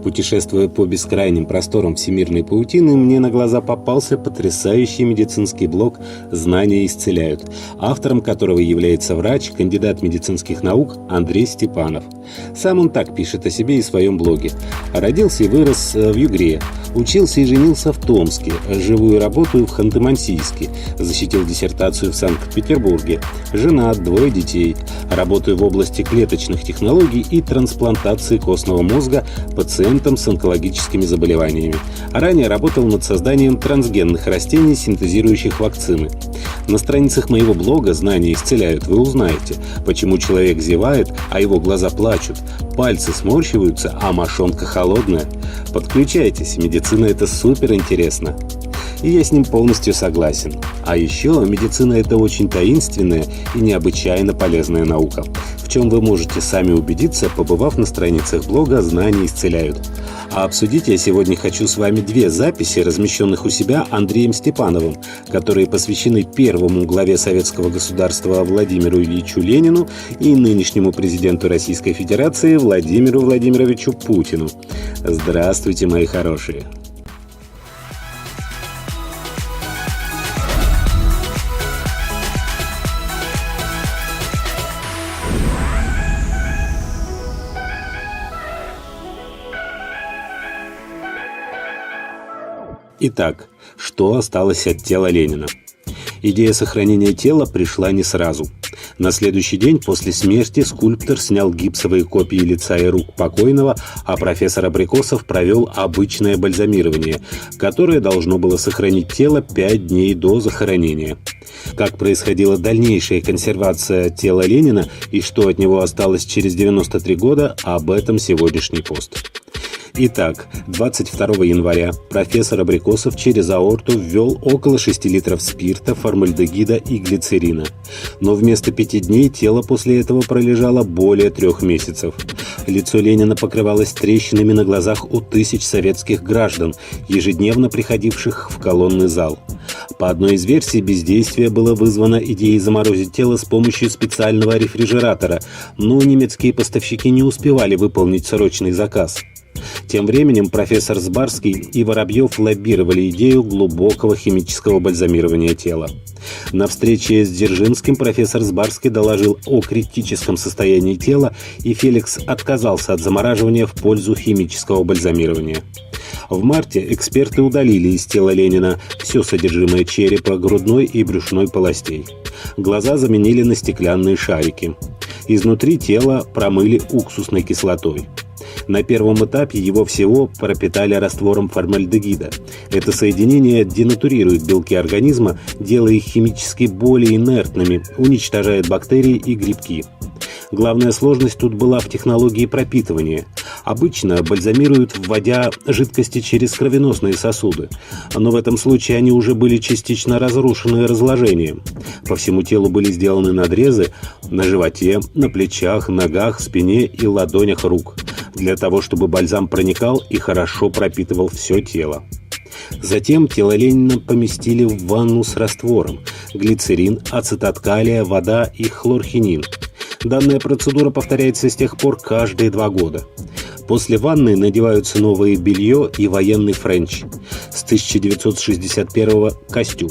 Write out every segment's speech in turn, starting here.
Путешествуя по бескрайним просторам всемирной паутины, мне на глаза попался потрясающий медицинский блог «Знания исцеляют», автором которого является врач, кандидат медицинских наук Андрей Степанов. Сам он так пишет о себе и своем блоге. Родился и вырос в Югре, учился и женился в Томске, живу и работаю в Ханты-Мансийске, защитил диссертацию в Санкт-Петербурге, женат, 2 детей, работаю в области клеточных технологий и трансплантации костного мозга пациентам с онкологическими заболеваниями. Ранее работал над созданием трансгенных растений, синтезирующих вакцины. На страницах моего блога «Знания исцеляют» вы узнаете, почему человек зевает, а его глаза плачут, пальцы сморщиваются, а мошонка холодная. Подключайтесь, медицина — это супер интересно. И я с ним полностью согласен. А еще медицина — это очень таинственная и необычайно полезная наука, в чем вы можете сами убедиться, побывав на страницах блога «Знания исцеляют». А обсудить я сегодня хочу с вами 2 записи, размещенных у себя Андреем Степановым, которые посвящены первому главе советского государства Владимиру Ильичу Ленину и нынешнему президенту Российской Федерации Владимиру Владимировичу Путину. Здравствуйте, мои хорошие! Итак, что осталось от тела Ленина? Идея сохранения тела пришла не сразу. На следующий день после смерти скульптор снял гипсовые копии лица и рук покойного, а профессор Абрикосов провел обычное бальзамирование, которое должно было сохранить тело 5 дней до захоронения. Как происходила дальнейшая консервация тела Ленина и что от него осталось через 93 года, об этом сегодняшний пост. Итак, 22 января профессор Абрикосов через аорту ввел около 6 литров спирта, формальдегида и глицерина. Но вместо 5 дней тело после этого пролежало более 3 месяцев. Лицо Ленина покрывалось трещинами на глазах у тысяч советских граждан, ежедневно приходивших в колонный зал. По одной из версий, бездействие было вызвано идеей заморозить тело с помощью специального рефрижератора, но немецкие поставщики не успевали выполнить срочный заказ. Тем временем профессор Сбарский и Воробьев лоббировали идею глубокого химического бальзамирования тела. На встрече с Дзержинским профессор Сбарский доложил о критическом состоянии тела, и Феликс отказался от замораживания в пользу химического бальзамирования. В марте эксперты удалили из тела Ленина все содержимое черепа, грудной и брюшной полостей. Глаза заменили на стеклянные шарики. Изнутри тела промыли уксусной кислотой. На первом этапе его всего пропитали раствором формальдегида. Это соединение денатурирует белки организма, делая их химически более инертными, уничтожает бактерии и грибки. Главная сложность тут была в технологии пропитывания. Обычно бальзамируют, вводя жидкости через кровеносные сосуды, но в этом случае они уже были частично разрушены разложением. По всему телу были сделаны надрезы на животе, на плечах, ногах, спине и ладонях рук, для того, чтобы бальзам проникал и хорошо пропитывал все тело. Затем тело Ленина поместили в ванну с раствором: глицерин, ацетат калия, вода и хлорхинин. Данная процедура повторяется с тех пор каждые 2 года. После ванны надеваются новое белье и военный френч. С 1961-го костюм.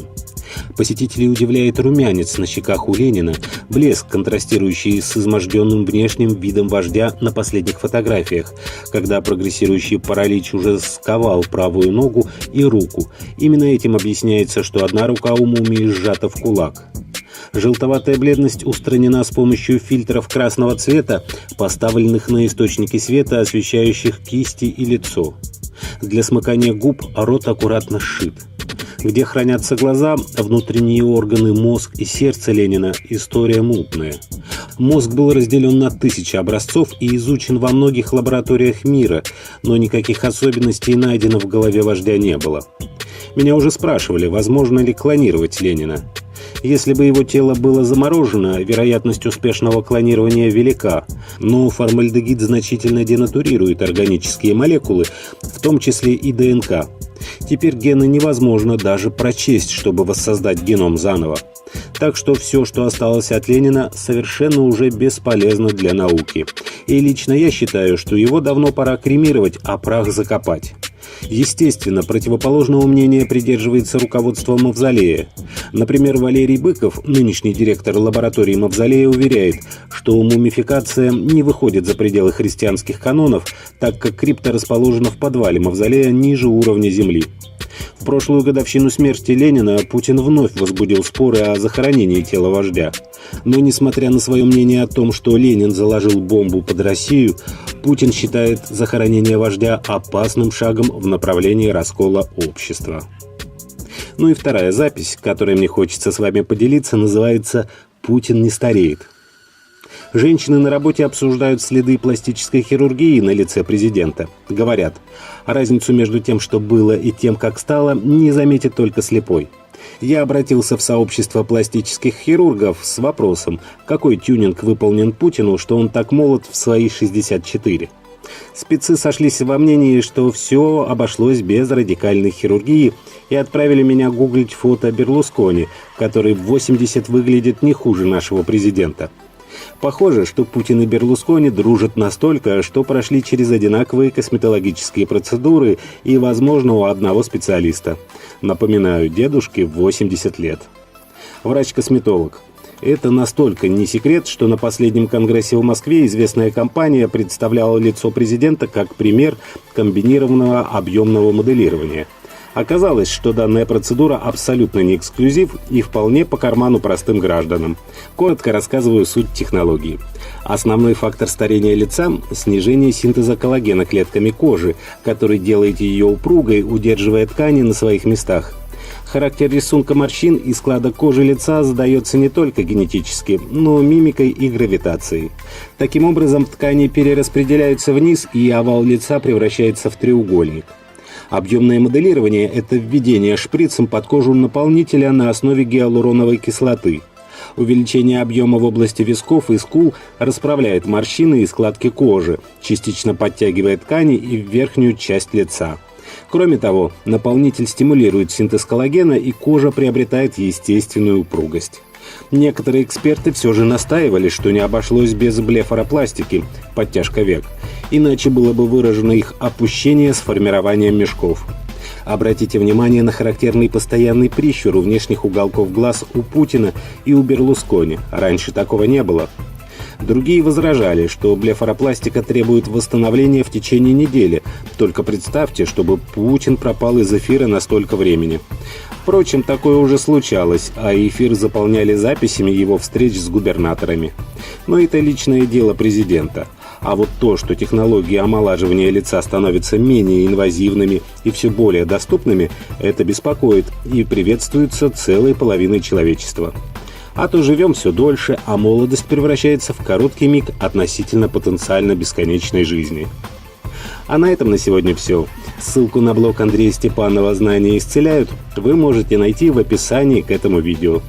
Посетителей удивляет румянец на щеках у Ленина, блеск, контрастирующий с изможденным внешним видом вождя на последних фотографиях, когда прогрессирующий паралич уже сковал правую ногу и руку. Именно этим объясняется, что одна рука у мумии сжата в кулак. Желтоватая бледность устранена с помощью фильтров красного цвета, поставленных на источники света, освещающих кисти и лицо. Для смыкания губ рот аккуратно сшит. Где хранятся глаза, внутренние органы, мозг и сердце Ленина, история мутная. Мозг был разделен на 1000 образцов и изучен во многих лабораториях мира, но никаких особенностей найдено в голове вождя не было. Меня уже спрашивали, возможно ли клонировать Ленина. Если бы его тело было заморожено, вероятность успешного клонирования велика, но формальдегид значительно денатурирует органические молекулы, в том числе и ДНК. Теперь гены невозможно даже прочесть, чтобы воссоздать геном заново. Так что все, что осталось от Ленина, совершенно уже бесполезно для науки. И лично я считаю, что его давно пора кремировать, а прах закопать. Естественно, противоположного мнения придерживается руководство Мавзолея. Например, Валерий Быков, нынешний директор лаборатории Мавзолея, уверяет, что мумификация не выходит за пределы христианских канонов, так как крипта расположена в подвале Мавзолея ниже уровня земли. В прошлую годовщину смерти Ленина Путин вновь возбудил споры о захоронении тела вождя. Но, несмотря на свое мнение о том, что Ленин заложил бомбу под Россию, Путин считает захоронение вождя опасным шагом в направлении раскола общества. Ну и вторая запись, которой мне хочется с вами поделиться, называется «Путин не стареет». Женщины на работе обсуждают следы пластической хирургии на лице президента. Говорят, разницу между тем, что было, и тем, как стало, не заметит только слепой. Я обратился в сообщество пластических хирургов с вопросом, какой тюнинг выполнен Путину, что он так молод в свои 64. Спецы сошлись во мнении, что все обошлось без радикальной хирургии, и отправили меня гуглить фото Берлускони, который в 80 выглядит не хуже нашего президента. Похоже, что Путин и Берлускони дружат настолько, что прошли через одинаковые косметологические процедуры и, возможно, у одного специалиста. Напоминаю, дедушке 80 лет. Врач-косметолог. Это настолько не секрет, что на последнем конгрессе в Москве известная компания представляла лицо президента как пример комбинированного объемного моделирования. Оказалось, что данная процедура абсолютно не эксклюзив и вполне по карману простым гражданам. Коротко рассказываю суть технологии. Основной фактор старения лица – снижение синтеза коллагена клетками кожи, который делает ее упругой, удерживая ткани на своих местах. Характер рисунка морщин и склада кожи лица задается не только генетически, но мимикой и гравитацией. Таким образом, ткани перераспределяются вниз, и овал лица превращается в треугольник. Объемное моделирование – это введение шприцем под кожу наполнителя на основе гиалуроновой кислоты. Увеличение объема в области висков и скул расправляет морщины и складки кожи, частично подтягивая ткани и верхнюю часть лица. Кроме того, наполнитель стимулирует синтез коллагена, и кожа приобретает естественную упругость. Некоторые эксперты все же настаивали, что не обошлось без блефаропластики, подтяжка век, иначе было бы выражено их опущение с формированием мешков. Обратите внимание на характерный постоянный прищур у внешних уголков глаз у Путина и у Берлускони. Раньше такого не было. Другие возражали, что блефаропластика требует восстановления в течение недели. Только представьте, чтобы Путин пропал из эфира на столько времени. Впрочем, такое уже случалось, а эфир заполняли записями его встреч с губернаторами. Но это личное дело президента. А вот то, что технологии омолаживания лица становятся менее инвазивными и все более доступными, это беспокоит и приветствуется целой половиной человечества. А то живем все дольше, а молодость превращается в короткий миг относительно потенциально бесконечной жизни. А на этом на сегодня все. Ссылку на блог Андрея Степанова «Знания исцеляют» вы можете найти в описании к этому видео.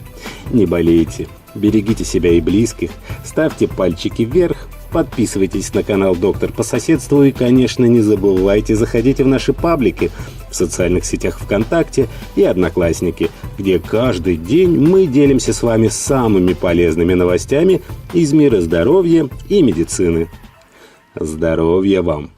Не болейте, берегите себя и близких, ставьте пальчики вверх, подписывайтесь на канал «Доктор по соседству» и, конечно, не забывайте заходить в наши паблики в социальных сетях ВКонтакте и Одноклассники, где каждый день мы делимся с вами самыми полезными новостями из мира здоровья и медицины. Здоровья вам!